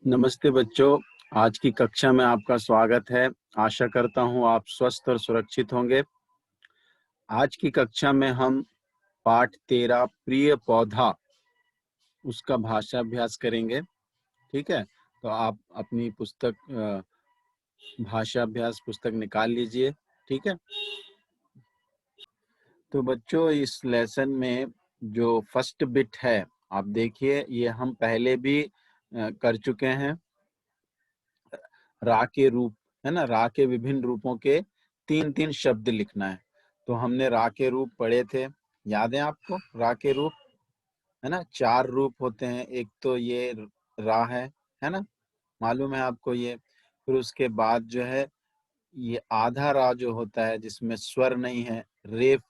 नमस्ते बच्चों, आज की कक्षा में आपका स्वागत है। आशा करता हूँ आप स्वस्थ और सुरक्षित होंगे। आज की कक्षा में हम पाठ 13 प्रिय पौधा उसका भाषाभ्यास करेंगे। ठीक है, तो आप अपनी पुस्तक भाषाभ्यास पुस्तक निकाल लीजिए। ठीक है, तो बच्चों इस लेसन में जो फर्स्ट बिट है आप देखिए, ये हम पहले भी कर चुके हैं। रा के रूप है ना, रा के विभिन्न रूपों के 3-3 शब्द लिखना है। तो हमने रा के रूप पढ़े थे, याद है आपको? रा के रूप है ना, 4 रूप होते हैं। एक तो ये रा है ना, मालूम है आपको ये। फिर उसके बाद जो है ये आधा रा जो होता है जिसमें स्वर नहीं है, रेफ,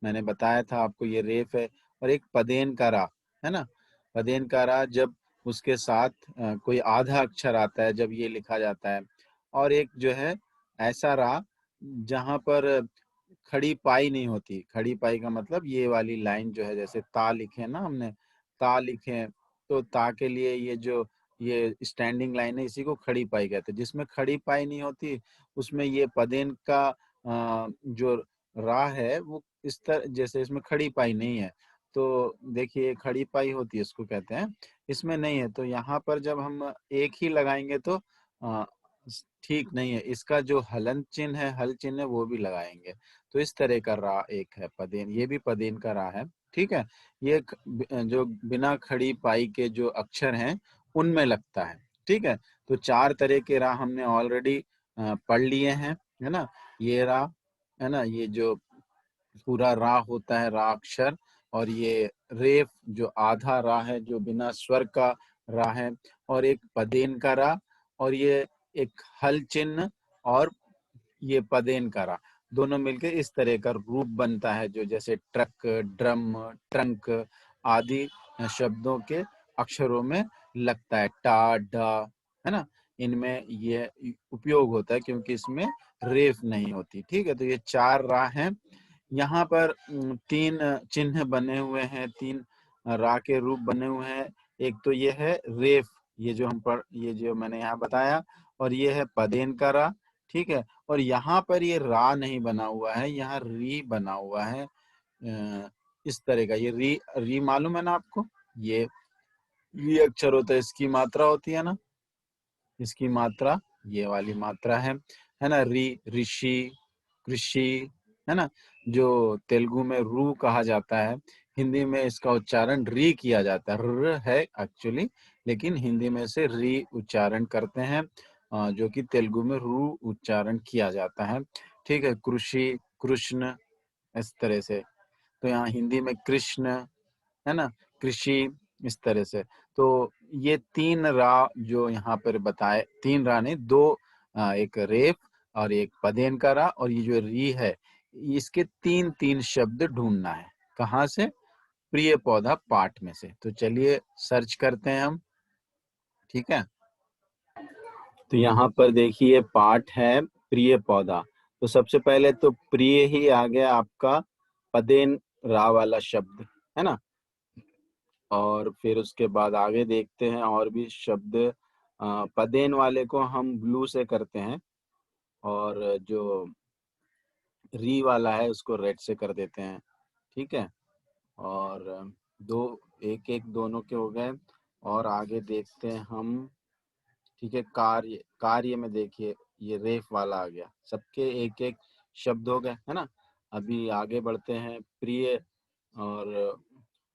मैंने बताया था आपको, ये रेफ है। और एक पदेन का रा है ना, पदेन का रा जब उसके साथ कोई आधा अक्षर आता है, जब ये लिखा जाता है। और एक जो है ऐसा रा जहां पर खड़ी पाई नहीं होती। खड़ी पाई का मतलब ये वाली लाइन जो है, जैसे ता लिखे ना हमने, ता लिखे, तो ता के लिए ये जो ये स्टैंडिंग लाइन है इसी को खड़ी पाई कहते हैं। जिसमें खड़ी पाई नहीं होती उसमें ये पदेन का जो रा है वो इस तरह, जैसे इसमें खड़ी पाई नहीं है तो देखिए खड़ी पाई होती है इसको कहते हैं, इसमें नहीं है। तो यहाँ पर जब हम एक ही लगाएंगे तो अ, ठीक नहीं है। इसका जो हलन चिन्ह है, हल चिन्ह है, वो भी लगाएंगे। तो इस तरह का रा एक है पदेन, ये भी पदेन का रा है। ठीक है, ये जो बिना खड़ी पाई के जो अक्षर हैं उनमें लगता है। ठीक है, तो 4 तरह के रा हमने ऑलरेडी पढ़ लिए हैं, है ना। ये रा है ना, ये जो पूरा रा होता है, रा अक्षर। और ये रेफ जो आधा रा है, जो बिना स्वर का रा है। और एक पदेन का रा, और ये एक हल चिन्ह, और ये पदेन का रा, दोनों मिलके इस तरह का रूप बनता है, जो जैसे ट्रक, ड्रम, ट्रंक आदि शब्दों के अक्षरों में लगता है। टा, डा, है ना, इनमें ये उपयोग होता है क्योंकि इसमें रेफ नहीं होती। ठीक है, तो ये 4 रा हैं। यहाँ पर 3 चिन्ह बने हुए हैं, 3 रा के रूप बने हुए हैं। एक तो ये है रेफ, ये जो ये जो मैंने यहाँ बताया, और ये है पदेन का रा। ठीक है, और यहाँ पर ये रा नहीं बना हुआ है, यहाँ री बना हुआ है। इस तरह का ये री, री मालूम है ना आपको, ये री अक्षर होता है, इसकी मात्रा होती है ना, इसकी मात्रा ये वाली मात्रा है ना। री, ऋषि, कृषि, है ना, जो तेलुगु में रू कहा जाता है, हिंदी में इसका उच्चारण री किया जाता है। र है एक्चुअली, लेकिन हिंदी में से री उच्चारण करते हैं, जो कि तेलुगु में रू उच्चारण किया जाता है। ठीक है, कृषि, कृष्ण, इस तरह से। तो यहाँ हिंदी में कृष्ण, है ना, कृषि, इस तरह से। तो ये 3 रा जो यहाँ पर बताए, 3 रा नहीं, 2, एक रेफ और एक पदेन का रा, और ये जो री है, इसके 3-3 शब्द ढूंढना है। कहाँ से? प्रिय पौधा पाठ में से। तो चलिए सर्च करते हैं हम। ठीक है, तो यहाँ पर देखिए पाठ है प्रिय पौधा। तो सबसे पहले तो प्रिय ही आ गया आपका पदेन रा वाला शब्द, है ना। और फिर उसके बाद आगे देखते हैं और भी शब्द। पदेन वाले को हम ब्लू से करते हैं, और जो री वाला है उसको रेड से कर देते हैं। ठीक है, और दो, एक एक दोनों के हो गए। और आगे देखते हैं हम। ठीक है, कार्य, कार्य में देखिए ये रेफ वाला आ गया। सबके एक एक शब्द हो गए, है ना। अभी आगे बढ़ते हैं। प्रिय और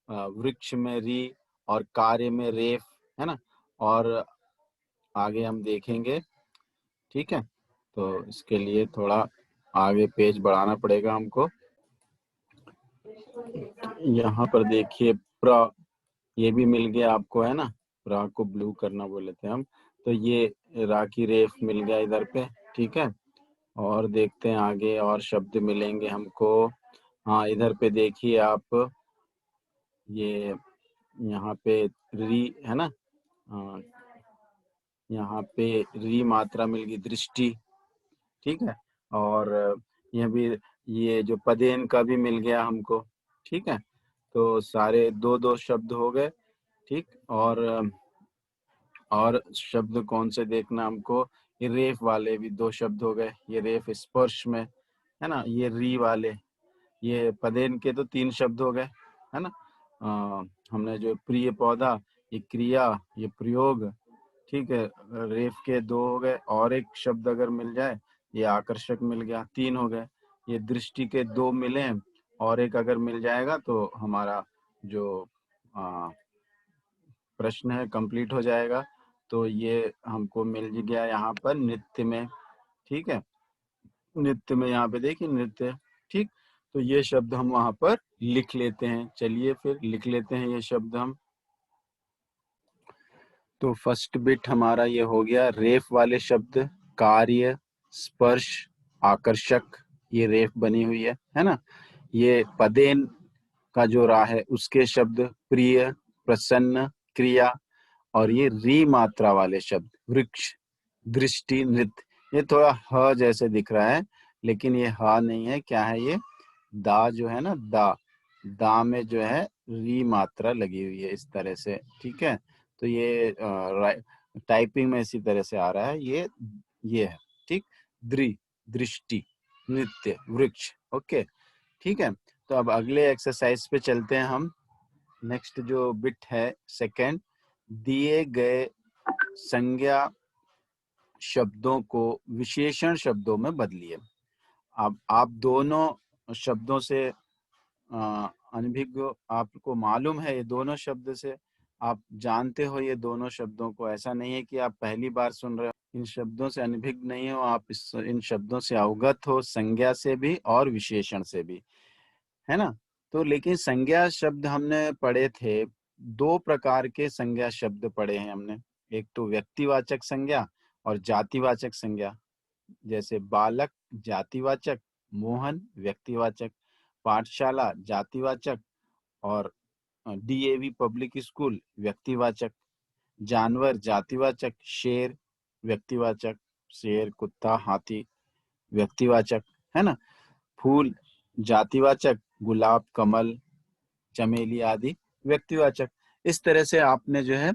वृक्ष में री, और कार्य में रेफ, है ना। और आगे हम देखेंगे। ठीक है, तो इसके लिए थोड़ा आगे पेज बढ़ाना पड़ेगा हमको। यहाँ पर देखिए प्र, ये भी मिल गया आपको, है ना। रा को ब्लू करना बोले थे हम, तो ये रा की रेफ मिल गया इधर पे। ठीक है, और देखते हैं आगे और शब्द मिलेंगे हमको। हाँ, इधर पे देखिए आप, ये यहाँ पे री है ना, यहाँ पे री मात्रा मिल गई, दृष्टि। ठीक है, और यह भी, ये जो पदेन का भी मिल गया हमको। ठीक है, तो सारे 2-2 शब्द हो गए। ठीक, और और शब्द कौन से देखना हमको, ये रेफ वाले भी 2 शब्द हो गए, ये रेफ स्पर्श में है ना, ये री वाले, ये पदेन के तो 3 शब्द हो गए है ना। हमने जो प्रिय पौधा, ये क्रिया, ये प्रयोग, ठीक है। रेफ के 2 हो गए, और एक शब्द अगर मिल जाए, ये आकर्षक मिल गया, 3 हो गए। ये दृष्टि के 2 मिले, और एक अगर मिल जाएगा तो हमारा जो प्रश्न है कंप्लीट हो जाएगा। तो ये हमको मिल गया यहाँ पर नृत्य में, ठीक है। नृत्य में यहाँ पे देखिए नृत्य, ठीक। तो ये शब्द हम वहां पर लिख लेते हैं। चलिए फिर लिख लेते हैं ये शब्द हम। तो फर्स्ट बिट हमारा ये हो गया, रेफ वाले शब्द, कार्य, स्पर्श, आकर्षक, ये रेफ बनी हुई है ना। ये पदेन का जो रा है उसके शब्द, प्रिय, प्रसन्न, क्रिया, और ये री मात्रा वाले शब्द, वृक्ष, दृष्टि, नृत्य। ये थोड़ा ह जैसे दिख रहा है, लेकिन ये ह नहीं है, क्या है ये, दा जो है ना, दा में जो है री मात्रा लगी हुई है इस तरह से, ठीक है। तो ये टाइपिंग में इसी तरह से आ रहा है, ये है, ठीक। दृष्टि, नृत्य, वृक्ष, ओके, ठीक है। तो अब अगले एक्सरसाइज पे चलते हैं हम। नेक्स्ट जो बिट है सेकंड, दिए गए संज्ञा शब्दों को विशेषण शब्दों में बदलिए। अब आप दोनों शब्दों से अनभिज्ञ, आपको मालूम है ये दोनों शब्द से, आप जानते हो ये दोनों शब्दों को, ऐसा नहीं है कि आप पहली बार सुन रहे हो, इन शब्दों से अनभिज्ञ नहीं हो आप, इन शब्दों से अवगत हो, संज्ञा से भी और विशेषण से भी, है ना। तो लेकिन संज्ञा शब्द हमने पढ़े थे, 2 प्रकार के संज्ञा शब्द पढ़े हैं हमने। एक तो व्यक्तिवाचक संज्ञा और जातिवाचक संज्ञा, जैसे बालक जातिवाचक, मोहन व्यक्तिवाचक, पाठशाला जातिवाचक, और डीएवी पब्लिक स्कूल व्यक्तिवाचक, जानवर जातिवाचक, शेर व्यक्तिवाचक, शेर, कुत्ता, हाथी व्यक्तिवाचक, है ना। फूल जातिवाचक, गुलाब, कमल, चमेली आदि व्यक्तिवाचक। इस तरह से आपने जो है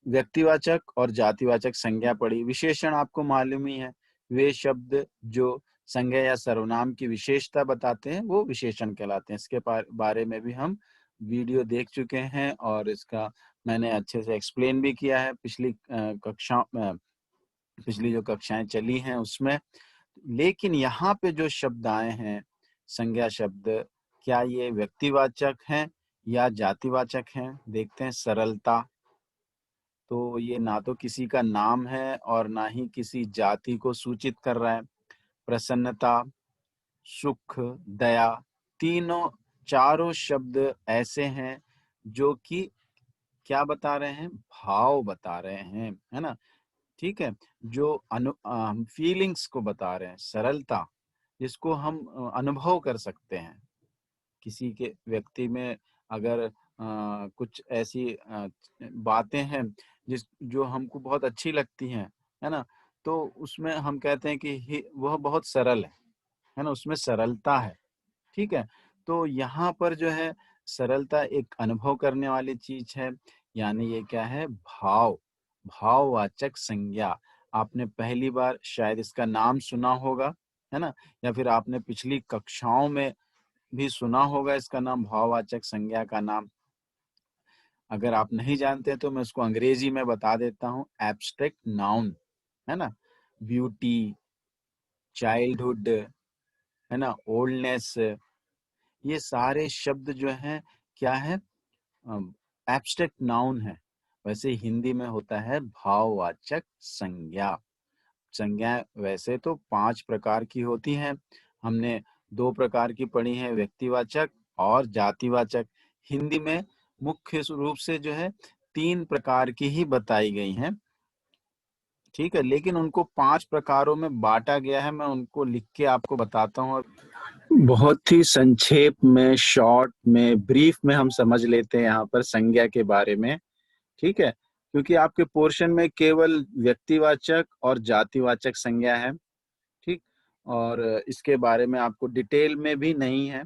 व्यक्तिवाचक और जातिवाचक संज्ञा पढ़ी। विशेषण आपको मालूम ही है, वे शब्द जो संज्ञा या सर्वनाम की विशेषता बताते हैं वो विशेषण कहलाते हैं। इसके बारे में भी हम वीडियो देख चुके हैं, और इसका मैंने अच्छे से एक्सप्लेन भी किया है पिछली जो कक्षाएं चली हैं उसमें। लेकिन यहाँ पे जो शब्द आए हैं संज्ञा शब्द, क्या ये व्यक्तिवाचक हैं या जातिवाचक हैं? देखते हैं। सरलता, तो ये ना तो किसी का नाम है और ना ही किसी जाति को सूचित कर रहा है। प्रसन्नता, सुख, दया, चारों शब्द ऐसे हैं जो कि क्या बता रहे हैं, भाव बता रहे हैं, है ना, ठीक है। जो फीलिंग्स को बता रहे हैं। सरलता, जिसको हम अनुभव कर सकते हैं। किसी के व्यक्ति में अगर कुछ ऐसी बातें हैं जो हमको बहुत अच्छी लगती हैं, है ना, तो उसमें हम कहते हैं कि वह बहुत सरल है ना, उसमें सरलता है, ठीक है। तो यहाँ पर जो है सरलता एक अनुभव करने वाली चीज है, यानी ये क्या है, भाववाचक संज्ञा। आपने पहली बार शायद इसका नाम सुना होगा, है ना, या फिर आपने पिछली कक्षाओं में भी सुना होगा इसका नाम, भाववाचक संज्ञा का नाम। अगर आप नहीं जानते तो मैं उसको अंग्रेजी में बता देता हूँ। एब्स्ट्रैक्ट नाउन, है ना, ब्यूटी, चाइल्डहुड, है ना, ओल्डनेस, ये सारे शब्द जो हैं क्या है, एब्स्ट्रैक्ट नाउन है। वैसे हिंदी में होता है भाववाचक संज्ञा। संज्ञा वैसे तो 5 प्रकार की होती हैं, हमने 2 प्रकार की पढ़ी है, व्यक्तिवाचक और जातिवाचक। हिंदी में मुख्य रूप से जो है 3 प्रकार की ही बताई गई हैं, ठीक है, लेकिन उनको 5 प्रकारों में बांटा गया है। मैं उनको लिख के आपको बताता हूँ, बहुत ही संक्षेप में, शॉर्ट में, ब्रीफ में हम समझ लेते हैं यहाँ पर संज्ञा के बारे में, ठीक है। क्योंकि आपके पोर्शन में केवल व्यक्तिवाचक और जातिवाचक संज्ञा है, ठीक, और इसके बारे में आपको डिटेल में भी नहीं है,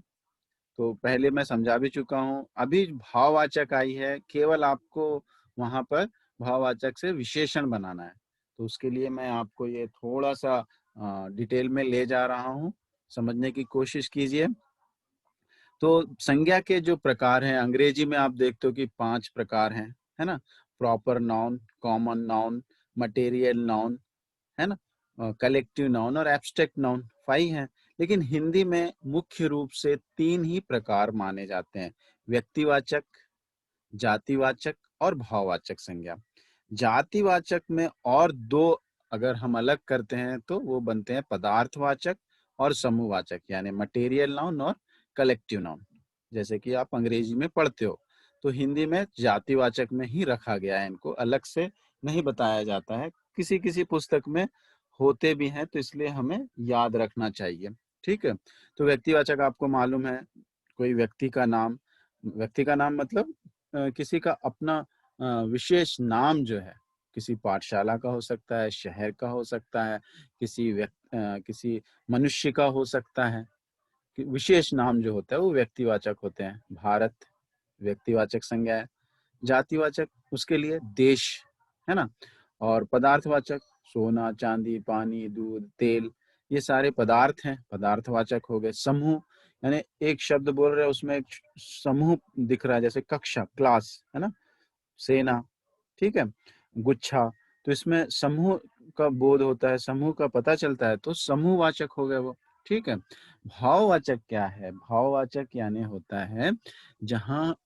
तो पहले मैं समझा भी चुका हूँ। अभी भाववाचक आई है, केवल आपको वहां पर भाववाचक से विशेषण बनाना है। तो उसके लिए मैं आपको ये थोड़ा सा डिटेल में ले जा रहा हूँ, समझने की कोशिश कीजिए। तो संज्ञा के जो प्रकार हैं, अंग्रेजी में आप देखते हो कि 5 प्रकार हैं, है ना? Proper noun, common noun, material noun, है ना? कलेक्टिव नाउन और एब्स्ट्रैक्ट नाउन 5 हैं। लेकिन हिंदी में मुख्य रूप से 3 ही प्रकार माने जाते हैं: व्यक्तिवाचक, जातिवाचक और भाववाचक संज्ञा। जातिवाचक में और 2 अगर हम अलग करते हैं तो वो बनते हैं पदार्थवाचक और समूहवाचक, यानी मटेरियल नाउन और कलेक्टिव नाउन, जैसे कि आप अंग्रेजी में पढ़ते हो। तो हिंदी में जातिवाचक में ही रखा गया है, इनको अलग से नहीं बताया जाता है। किसी किसी पुस्तक में होते भी हैं, तो इसलिए हमें याद रखना चाहिए। ठीक है। तो व्यक्तिवाचक आपको मालूम है, कोई व्यक्ति का नाम मतलब किसी का अपना विशेष नाम जो है, किसी पाठशाला का हो सकता है, शहर का हो सकता है, किसी मनुष्य का हो सकता है। विशेष नाम जो होता है वो व्यक्तिवाचक होते हैं। भारत व्यक्तिवाचक संज्ञा है। जातिवाचक उसके लिए देश, है ना? और पदार्थवाचक सोना, चांदी, पानी, दूध, तेल, ये सारे पदार्थ हैं, पदार्थवाचक हो गए। समूह यानी एक शब्द बोल रहे हैं, उसमें एक समूह दिख रहा है, जैसे कक्षा, क्लास, है ना? सेना, ठीक है? गुच्छा, तो इसमें समूह का बोध होता है, समूह का पता चलता है, तो समूहवाचक हो गए वो। ठीक है। भाववाचक क्या है? भाववाचक यानी होता है जहाँ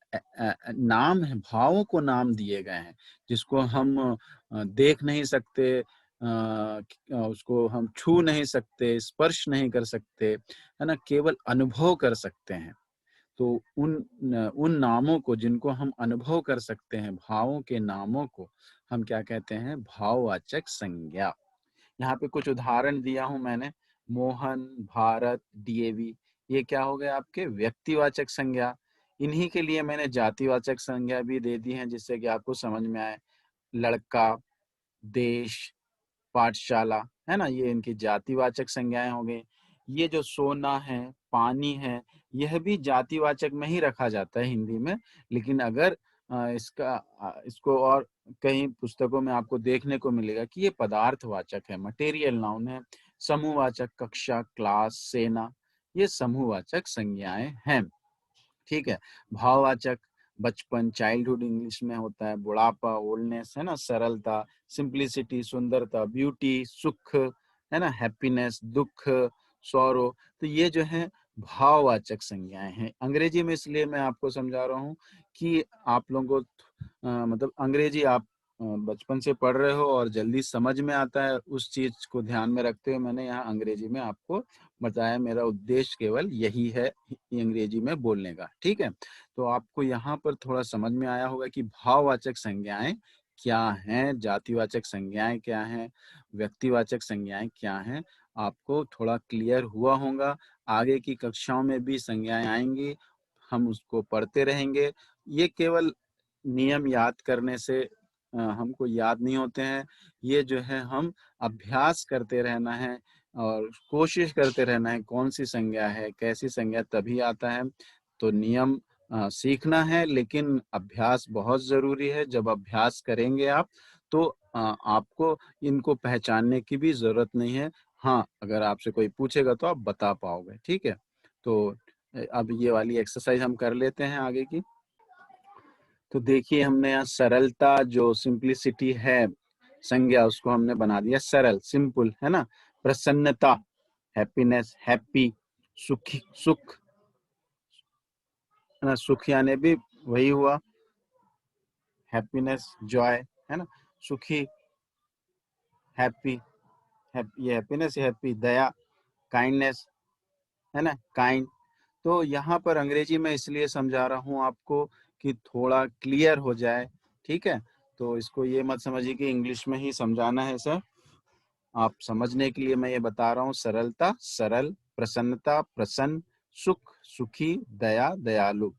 नाम है, भावों को नाम दिए गए हैं, जिसको हम देख नहीं सकते, उसको हम छू नहीं सकते, स्पर्श नहीं कर सकते, है ना? केवल अनुभव कर सकते हैं। तो उन नामों को, जिनको हम अनुभव कर सकते हैं, भावों के नामों को हम क्या कहते हैं? भाववाचक संज्ञा। यहाँ पे कुछ उदाहरण दिया हूं मैंने: मोहन, भारत, डीएवी, ये क्या हो गए? आपके व्यक्तिवाचक संज्ञा। इन्हीं के लिए मैंने जातिवाचक संज्ञा भी दे दी है, जिससे कि आपको समझ में आए। लड़का, देश, पाठशाला, है ना? ये इनकी जातिवाचक संज्ञाएं हो गई। ये जो सोना है, पानी है, यह भी जातिवाचक में ही रखा जाता है हिंदी में। लेकिन अगर इसको और कई पुस्तकों में आपको देखने को मिलेगा कि ये पदार्थवाचक है, मटेरियल नाउन है। समूहवाचक कक्षा, क्लास, सेना, ये समूहवाचक संज्ञाएं हैं। ठीक है। भाववाचक बचपन, चाइल्डहुड इंग्लिश में होता है। बुढ़ापा, ओल्डनेस, है ना? सरलता, सिंप्लिसिटी, सुंदरता, ब्यूटी, सुख, है ना? हैप्पीनेस, दुख, सौरो। तो ये जो है भाववाचक संज्ञाएं हैं। अंग्रेजी में इसलिए मैं आपको समझा रहा हूँ कि आप लोगों को मतलब अंग्रेजी आप बचपन से पढ़ रहे हो और जल्दी समझ में आता है, उस चीज को ध्यान में रखते हुए मैंने यहाँ अंग्रेजी में आपको बताया। मेरा उद्देश्य केवल यही है, अंग्रेजी में बोलने का। ठीक है। तो आपको यहाँ पर थोड़ा समझ में आया होगा कि भाववाचक संज्ञाएं क्या हैं, जातिवाचक संज्ञाएं क्या हैं, व्यक्तिवाचक संज्ञाएं क्या हैं। आपको थोड़ा क्लियर हुआ होगा। आगे की कक्षाओं में भी संज्ञाएं आएंगी, हम उसको पढ़ते रहेंगे। ये केवल नियम याद करने से हमको याद नहीं होते हैं। ये जो है हम अभ्यास करते रहना है और कोशिश करते रहना है, कौन सी संज्ञा है, कैसी संज्ञा, तभी आता है। तो नियम सीखना है, लेकिन अभ्यास बहुत जरूरी है। जब अभ्यास करेंगे आप, तो आपको इनको पहचानने की भी जरूरत नहीं है। हाँ, अगर आपसे कोई पूछेगा तो आप बता पाओगे। ठीक है। तो अब ये वाली एक्सरसाइज हम कर लेते हैं आगे की। तो देखिए, हमने यहाँ सरलता, जो सिंप्लिसिटी है संज्ञा, उसको हमने बना दिया सरल, सिंपल, है ना? प्रसन्नता, हैप्पीनेस, हैप्पी, सुखी, सुख, है ना? सुख यानी भी वही हुआ, हैप्पीनेस, जॉय, है ना? सुखी, हैप्पी, ये हैप्पीनेस, हैप्पी, दया, काइंडनेस, है ना? काइंड। तो यहाँ पर अंग्रेजी में इसलिए समझा रहा हूँ आपको कि थोड़ा क्लियर हो जाए। ठीक है। तो इसको ये मत समझिए कि इंग्लिश में ही समझाना है सर। आप समझने के लिए मैं ये बता रहा हूँ: सरलता, सरल, प्रसन्नता, प्रसन्न, सुख, सुखी, दया, दयालु।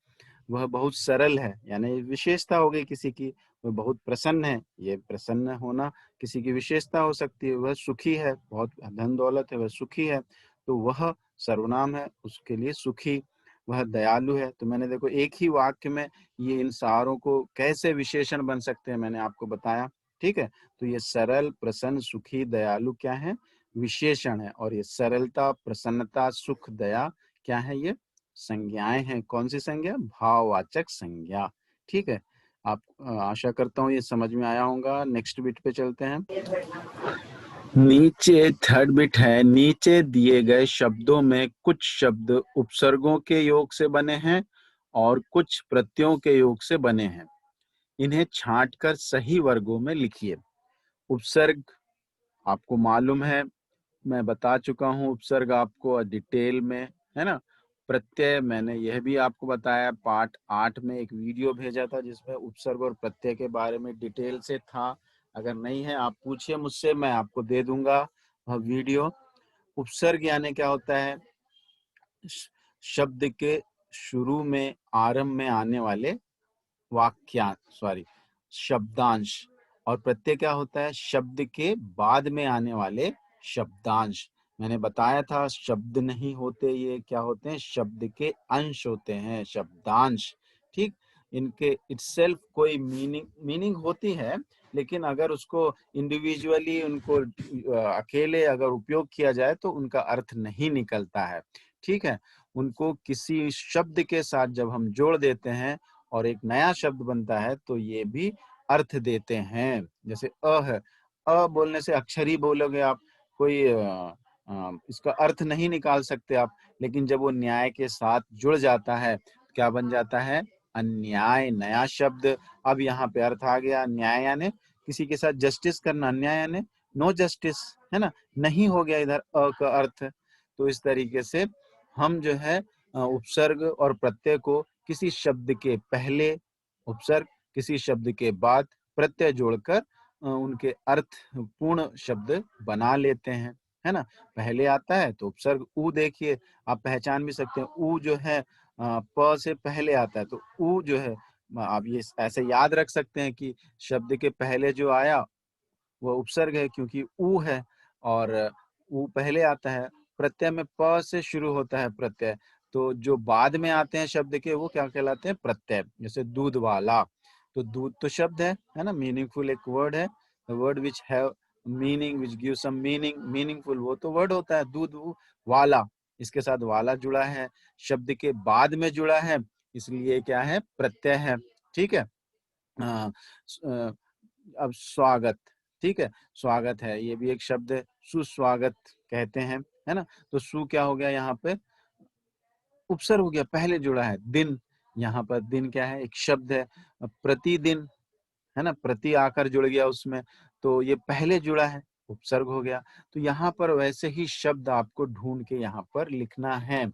वह बहुत सरल है, यानी विशेषता हो गई किसी की। वह बहुत प्रसन्न है, ये प्रसन्न होना किसी की विशेषता हो सकती है। वह सुखी है, बहुत धन दौलत है, वह सुखी है, तो वह सर्वनाम है, उसके लिए सुखी। वह दयालु है। तो मैंने देखो एक ही वाक्य में ये इन सारों को कैसे विशेषण बन सकते हैं मैंने आपको बताया। ठीक है, तो ये सरल, प्रसन्न, सुखी, दयालु क्या है? विशेषण है। और ये सरलता, प्रसन्नता, सुख, दया क्या है? ये संज्ञाएं हैं। कौन सी संज्ञा? भाववाचक संज्ञा। ठीक है, आप आशा करता हूँ ये समझ में आया होगा। नेक्स्ट बिट पे चलते हैं। नीचे थर्ड बिट है, नीचे दिए गए शब्दों में कुछ शब्द उपसर्गों के योग से बने हैं और कुछ प्रत्ययों के योग से बने हैं। इन्हें छांटकर सही वर्गों में लिखिए। उपसर्ग आपको मालूम है, मैं बता चुका हूँ उपसर्ग आपको डिटेल में, है ना। प्रत्यय मैंने यह भी आपको बताया, पार्ट 8 में एक वीडियो भेजा था जिसमें उपसर्ग और प्रत्यय के बारे में डिटेल से था। अगर नहीं है आप पूछिए मुझसे, मैं आपको दे दूंगा वह वीडियो। उपसर्ग यानी क्या होता है? शब्द के शुरू में, आरंभ में आने वाले शब्दांश। और प्रत्यय क्या होता है? शब्द के बाद में आने वाले शब्दांश। मैंने बताया था शब्द नहीं होते, ये क्या होते हैं? शब्द के अंश होते हैं, शब्दांश। ठीक, इनके इटसेल्फ कोई मीनिंग होती है, लेकिन अगर उसको इंडिविजुअली उनको अकेले अगर उपयोग किया जाए तो उनका अर्थ नहीं निकलता है। ठीक है, उनको किसी शब्द के साथ जब हम जोड़ देते हैं और एक नया शब्द बनता है तो ये भी अर्थ देते हैं। जैसे अ है, अ बोलने से अक्षर ही बोलोगे आप, कोई इसका अर्थ नहीं निकाल सकते आप। लेकिन जब वो न्याय के साथ जुड़ जाता है, क्या बन जाता है? अन्याय, नया शब्द। अब यहाँ पे अर्थ आ गया। न्याय यानी किसी के साथ जस्टिस करना, अन्याय यानी नो जस्टिस, है ना। नहीं हो गया इधर अ का अर्थ। तो इस तरीके से हम जो है उपसर्ग और प्रत्यय को किसी शब्द के पहले उपसर्ग, किसी शब्द के बाद प्रत्यय जोड़कर उनके अर्थ पूर्ण शब्द बना लेते हैं, है ना। पहले आता है तो उपसर्ग ऊ, देखिए आप पहचान भी सकते हैं। ऊ जो है प से पहले आता है, तो ऊ जो है आप ये ऐसे याद रख सकते हैं कि शब्द के पहले जो आया वो उपसर्ग है, क्योंकि ऊ है और ऊ पहले आता है। प्रत्यय में प से शुरू होता है प्रत्यय, तो जो बाद में आते हैं शब्द के वो क्या कहलाते हैं? प्रत्यय। जैसे दूध वाला, तो दूध तो शब्द है ना, मीनिंगफुल एक वर्ड है। Word which have meaning, which give some meaning, meaningful वो तो वर्ड होता है। दूध वाला, इसके साथ वाला जुड़ा है, शब्द के बाद में जुड़ा है, इसलिए क्या है? प्रत्यय है। ठीक है। अब स्वागत, ठीक है, स्वागत है, ये भी एक शब्द है। सुस्वागत कहते हैं, है ना। तो सु क्या हो गया? यहाँ पे उपसर्ग हो गया, पहले जुड़ा है। दिन, यहाँ पर दिन क्या है? एक शब्द है। प्रतिदिन, है ना, प्रति आकर जुड़ गया उसमें, तो ये पहले जुड़ा है, उपसर्ग हो गया। तो यहाँ पर वैसे ही शब्द आपको ढूंढ के यहाँ पर लिखना है।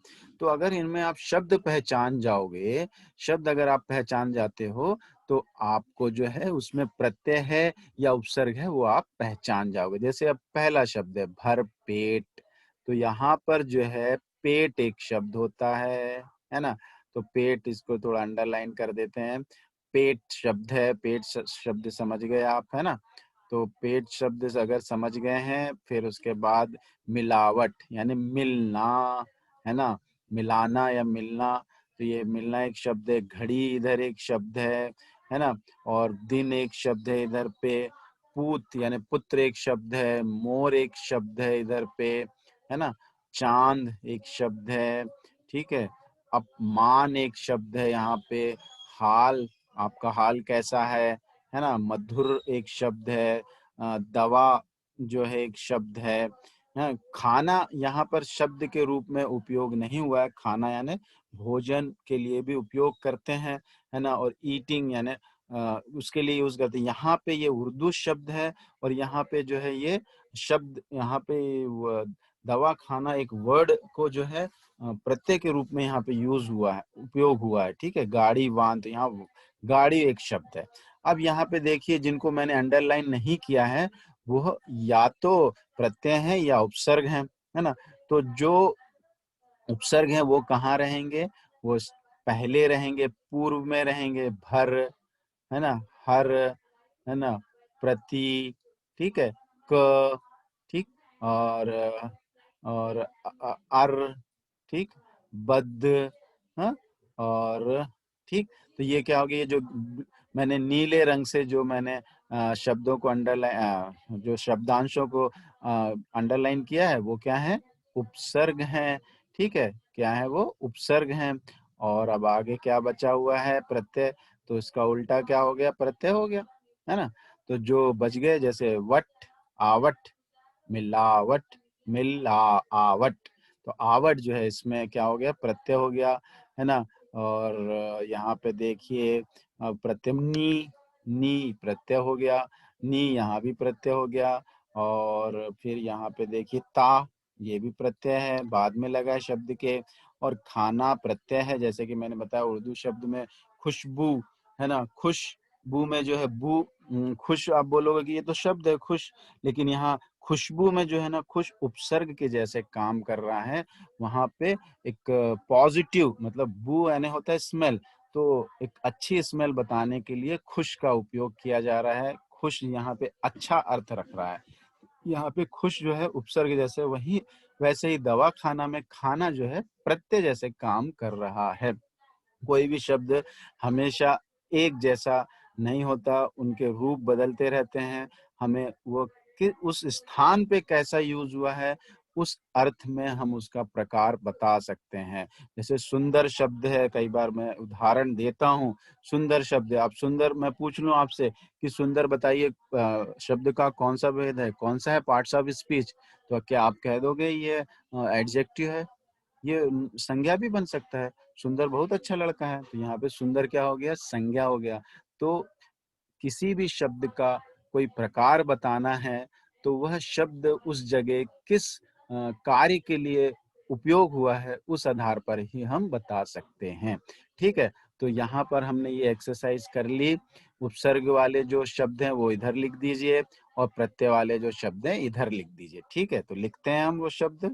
तो अगर इनमें आप शब्द पहचान जाओगे, शब्द अगर आप पहचान जाते हो, तो आपको जो है उसमें प्रत्यय है या उपसर्ग है वो आप पहचान जाओगे। जैसे अब पहला शब्द है भर पेट, तो यहाँ पर जो है पेट एक शब्द होता है ना। तो पेट, इसको थोड़ा अंडरलाइन कर देते हैं। पेट शब्द है, पेट शब्द समझ गए आप, है ना। तो पेट शब्द अगर समझ गए हैं, फिर उसके बाद मिलावट यानी मिलना, है ना, मिलाना या मिलना। तो ये मिलना एक शब्द है। घड़ी इधर एक शब्द है ना। और दिन एक शब्द है इधर पे। पूत यानी पुत्र एक शब्द है। मोर एक शब्द है इधर पे, है ना। चांद एक शब्द है, ठीक है। अपमान एक शब्द है यहाँ पे। हाल, आपका हाल कैसा है ना। मधुर एक शब्द है। दवा जो है एक शब्द है। खाना यहाँ पर शब्द के रूप में उपयोग नहीं हुआ है। खाना यानी भोजन के लिए भी उपयोग करते हैं, है ना। और ईटिंग यानी उसके लिए यूज करते हैं। यहाँ पे ये उर्दू शब्द है और यहाँ पे जो है ये शब्द, यहाँ पे दवा खाना एक वर्ड को जो है प्रत्यय के रूप में यहाँ पे यूज हुआ है, उपयोग हुआ है। ठीक है। गाड़ी, वाहन, तो यहाँ गाड़ी एक शब्द है। अब यहाँ पे देखिए जिनको मैंने अंडरलाइन नहीं किया है वो या तो प्रत्यय है या उपसर्ग है ना। तो जो उपसर्ग है वो कहाँ रहेंगे? वो पहले रहेंगे, पूर्व में रहेंगे। भर, है ना, हर, है ना, प्रति, ठीक है, क, ठीक, और अर, ठीक, बद्ध, हाँ, और ठीक, तो ये क्या हो गया, ये जो मैंने नीले रंग से जो मैंने शब्दों को अंडरलाइन, जो शब्दांशों को अंडरलाइन किया है वो क्या है, उपसर्ग है। ठीक है, क्या है वो, उपसर्ग है। और अब आगे क्या बचा हुआ है, प्रत्यय, तो इसका उल्टा क्या हो गया, प्रत्यय हो गया, है ना। तो जो बच गए जैसे वट, आवट, मिलावट, आवट, तो आवट जो है इसमें क्या हो गया, प्रत्यय हो गया, है ना। और यहाँ पे देखिए प्रत्यय नी प्रत्यय हो गया, नी यहाँ भी प्रत्यय हो गया। और फिर यहाँ पे देखिए ता, ये भी प्रत्यय है, बाद में लगा है शब्द के। और खाना प्रत्यय है, जैसे कि मैंने बताया उर्दू शब्द में खुशबू, है ना, खुशबू में जो है खुश, आप बोलोगे कि ये तो शब्द है खुश, लेकिन यहाँ खुशबू में जो है ना, खुश उपसर्ग के जैसे काम कर रहा है। वहां पे एक पॉजिटिव, मतलब बू यानी होता है स्मेल, तो एक अच्छी स्मेल बताने के लिए खुश का उपयोग किया जा रहा है। खुश यहाँ पे अच्छा अर्थ रख रहा है। यहाँ पे खुश जो है उपसर्ग जैसे, वही वैसे ही दवा खाना में खाना जो है प्रत्यय जैसे काम कर रहा है। कोई भी शब्द हमेशा एक जैसा नहीं होता, उनके रूप बदलते रहते हैं। हमें वो कि उस स्थान पे कैसा यूज हुआ है, उस अर्थ में हम उसका प्रकार बता सकते हैं। जैसे सुंदर शब्द है, कई बार मैं उदाहरण देता हूँ, सुंदर शब्द है, आप सुंदर, मैं पूछ लूं आपसे कि सुंदर बताइए शब्द का कौन सा भेद है, कौन सा है पार्ट्स ऑफ स्पीच, तो क्या आप कह दोगे ये एडजेक्टिव है, ये संज्ञा भी बन सकता है, सुंदर बहुत अच्छा लड़का है, तो यहाँ पे सुंदर क्या हो गया, संज्ञा हो गया। तो किसी भी शब्द का कोई प्रकार बताना है, तो वह शब्द उस जगह किस कार्य के लिए उपयोग हुआ है, उस आधार पर ही हम बता सकते हैं। ठीक है, तो यहाँ पर हमने ये एक्सरसाइज कर ली। उपसर्ग वाले जो शब्द हैं वो इधर लिख दीजिए, और प्रत्यय वाले जो शब्द हैं इधर लिख दीजिए। ठीक है, तो लिखते हैं हम वो शब्द।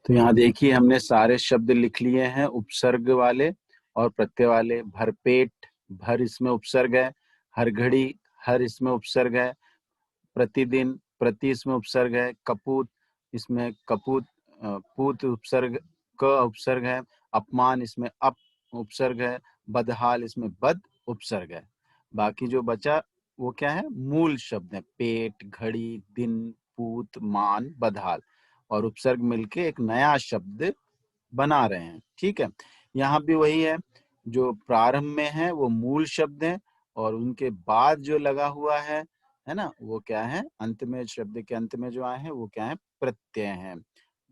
तो यहाँ देखिए हमने सारे शब्द लिख लिए हैं, उपसर्ग वाले और प्रत्यय वाले। भरपेट, भर इसमें उपसर्ग है। हर घड़ी, हर इसमें उपसर्ग है। प्रतिदिन, प्रति इसमें उपसर्ग है। कपूत, इसमें कपूत, पूत उपसर्ग, क उपसर्ग है। अपमान, इसमें अप उपसर्ग है। बदहाल, इसमें बद उपसर्ग है। बाकी जो बचा वो क्या है, मूल शब्द है। पेट, घड़ी, दिन, पूत, मान, बदहाल, और उपसर्ग मिलके एक नया शब्द बना रहे हैं। ठीक है, यहाँ भी वही है, जो प्रारंभ में है वो मूल शब्द है, और उनके बाद जो लगा हुआ है ना, वो क्या है, अंत में, शब्द के अंत में जो आए हैं वो क्या है, प्रत्यय है।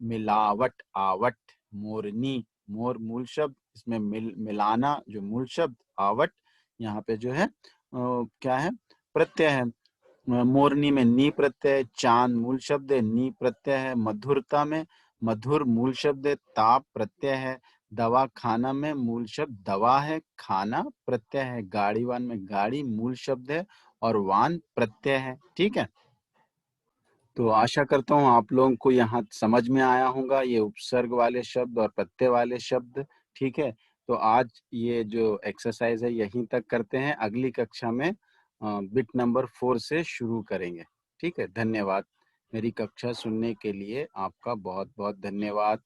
मिलावट, आवट, मोरनी, मोर मूल शब्द, इसमें मिलाना जो मूल शब्द, आवट यहाँ पे जो है क्या है, प्रत्यय है। मोरनी में नी प्रत्यय, चांद मूल शब्द है, नी प्रत्यय है। मधुरता में मधुर मूल शब्द है, ताप प्रत्यय है। दवा खाना में मूल शब्द दवा है, खाना प्रत्यय है। गाड़ीवान में गाड़ी मूल शब्द है, और वान प्रत्यय है। ठीक है, तो आशा करता हूँ आप लोगों को यहाँ समझ में आया होगा ये उपसर्ग वाले शब्द और प्रत्यय वाले शब्द। ठीक है, तो आज ये जो एक्सरसाइज है यहीं तक करते हैं, अगली कक्षा में बिट नंबर 4 से शुरू करेंगे। ठीक है, धन्यवाद। मेरी कक्षा सुनने के लिए आपका बहुत बहुत धन्यवाद।